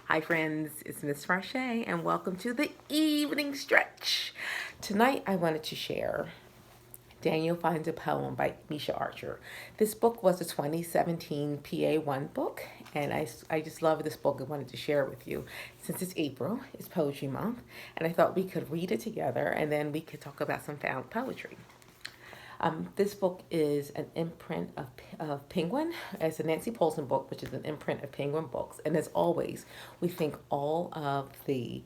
Hi friends, it's Miss Marche and welcome to the evening stretch. Tonight I wanted to share Daniel Finds a Poem by Micha Archer. This book was a 2017 PA1 book, and I just love this book and wanted to share it with you. Since it's April, it's Poetry Month, and I thought we could read it together and then we could talk about some found poetry. This book is an imprint of Penguin. It's a Nancy Polson book, which is an imprint of Penguin Books. And as always, we thank all of the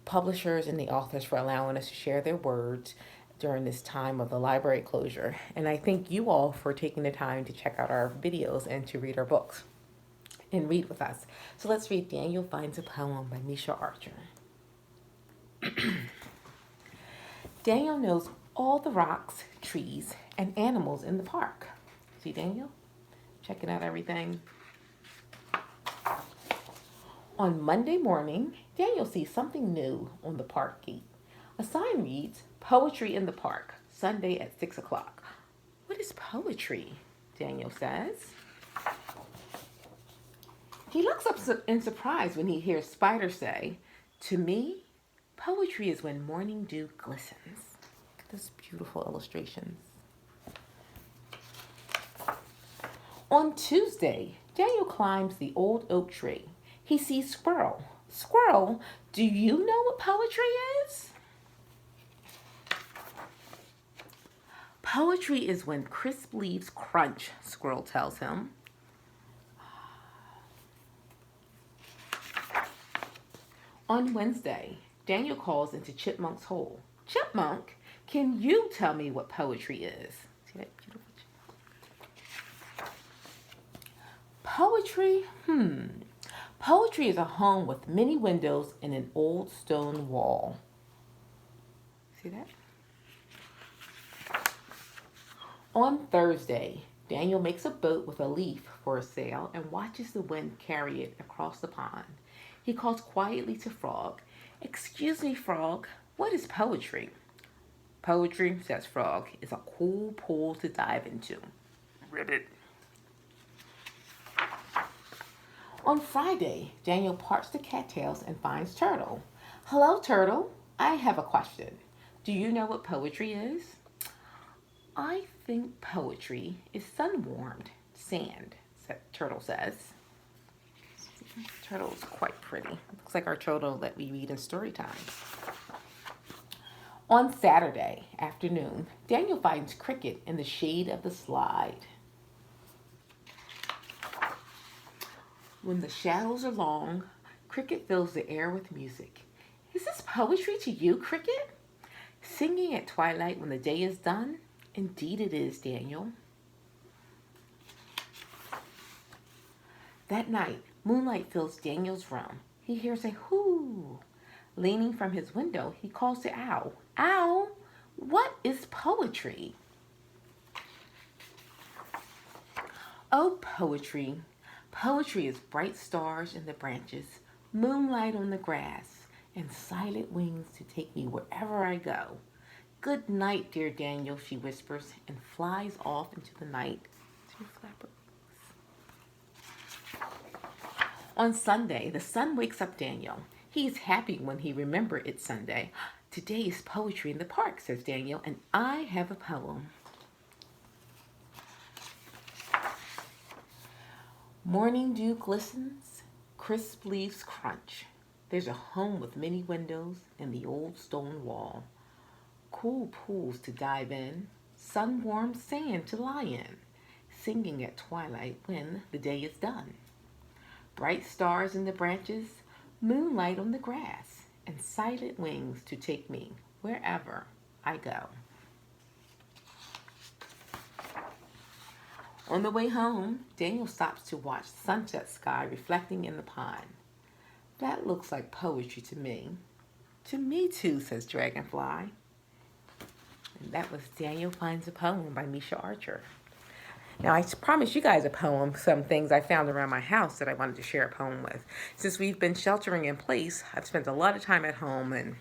publishers and the authors for allowing us to share their words during this time of the library closure. And I thank you all for taking the time to check out our videos and to read our books and read with us. So let's read Daniel Finds a Poem by Micha Archer. Daniel knows all the rocks, trees, and animals in the park. See Daniel? Checking out everything. On Monday morning, Daniel sees something new on the park gate. A sign reads, Poetry in the Park, Sunday at 6 o'clock. What is poetry? Daniel says. He looks up in surprise when he hears Spider say, To me, poetry is when morning dew glistens. Look at those beautiful illustrations. On Tuesday, Daniel climbs the old oak tree. He sees Squirrel. Squirrel, do you know what poetry is? Poetry is when crisp leaves crunch, Squirrel tells him. On Wednesday, Daniel calls into Chipmunk's hole. Chipmunk, can you tell me what poetry is? See that beautiful chipmunk? Poetry? Poetry is a home with many windows and an old stone wall. See that? On Thursday, Daniel makes a boat with a leaf for a sail and watches the wind carry it across the pond. He calls quietly to Frog. Excuse me, Frog, what is poetry? Poetry, says Frog, is a cool pool to dive into. Ribbit. On Friday, Daniel parts the cattails and finds Turtle. Hello, Turtle. I have a question. Do you know what poetry is? I think poetry is sun-warmed sand, Turtle says. Turtle is quite pretty. Looks like our turtle that we read in story time. On Saturday afternoon, Daniel finds Cricket in the shade of the slide. When the shadows are long, Cricket fills the air with music. Is this poetry to you, Cricket? Singing at twilight when the day is done? Indeed it is, Daniel. That night, moonlight fills Daniel's room. He hears a whoo. Leaning from his window, he calls to Owl. Owl, what is poetry? Oh, poetry. Poetry is bright stars in the branches, moonlight on the grass, and silent wings to take me wherever I go. Good night, dear Daniel, she whispers, and flies off into the night to flap her wings. On Sunday, the sun wakes up Daniel. He is happy when he remembers it's Sunday. Today is poetry in the park, says Daniel, and I have a poem. Morning dew glistens, crisp leaves crunch. There's a home with many windows and the old stone wall. Cool pools to dive in, sun-warmed sand to lie in, singing at twilight when the day is done. Bright stars in the branches, moonlight on the grass, and silent wings to take me wherever I go. On the way home, Daniel stops to watch the sunset sky reflecting in the pond. That looks like poetry to me. To me too, says Dragonfly. And that was Daniel Finds a Poem by Micha Archer. Now, I promised you guys a poem, some things I found around my house that I wanted to share a poem with. Since we've been sheltering in place, I've spent a lot of time at home, and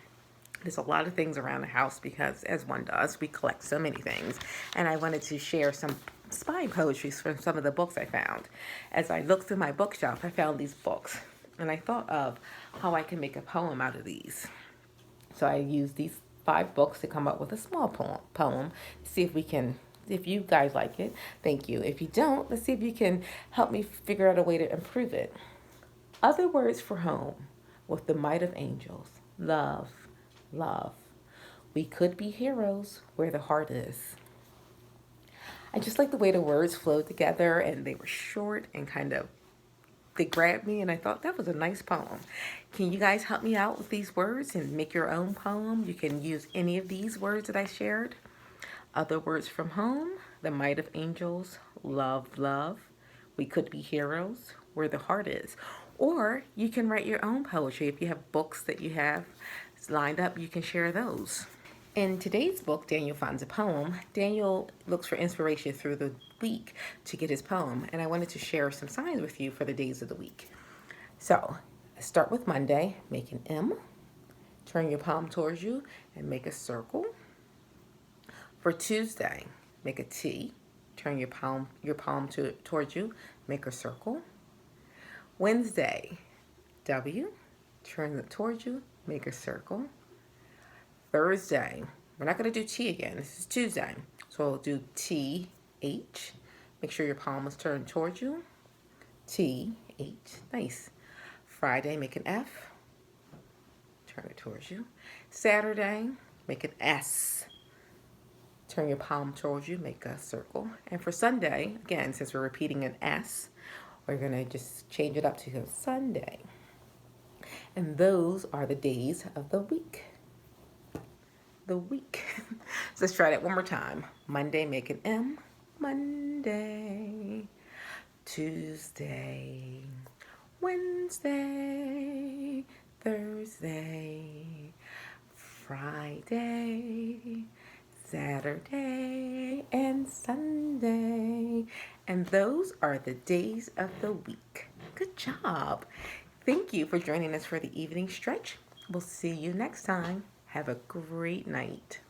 there's a lot of things around the house because, as one does, we collect so many things. And I wanted to share some spy poetry from some of the books I found. As I looked through my bookshelf, I found these books. And I thought of how I can make a poem out of these. So I used these 5 books to come up with a small poem. See if we can, if you guys like it, thank you. If you don't, let's see if you can help me figure out a way to improve it. Other words for home with the might of angels. Love, love. We could be heroes where the heart is. I just like the way the words flowed together and they were short and they grabbed me and I thought that was a nice poem. Can you guys help me out with these words and make your own poem? You can use any of these words that I shared. Other words from home, the might of angels, love, love. We could be heroes where the heart is. Or you can write your own poetry. If you have books that you have lined up, you can share those. In today's book, Daniel finds a poem. Daniel looks for inspiration through the week to get his poem, and I wanted to share some signs with you for the days of the week. So, start with Monday, make an M, turn your palm towards you, and make a circle. For Tuesday, make a T, turn your palm towards you, make a circle. Wednesday, W, turn it towards you, make a circle. Thursday, we're not going to do T again. This is Tuesday. So we'll do T, H. Make sure your palm is turned towards you. T, H. Nice. Friday, make an F. Turn it towards you. Saturday, make an S. Turn your palm towards you, make a circle. And for Sunday, again, since we're repeating an S, we're going to just change it up to Sunday. And those are the days of the week. The week. So let's try that one more time. Monday, make an M. Monday. Tuesday. Wednesday. Thursday. Friday. Saturday. And Sunday. And those are the days of the week. Good job. Thank you for joining us for the evening stretch. We'll see you next time. Have a great night.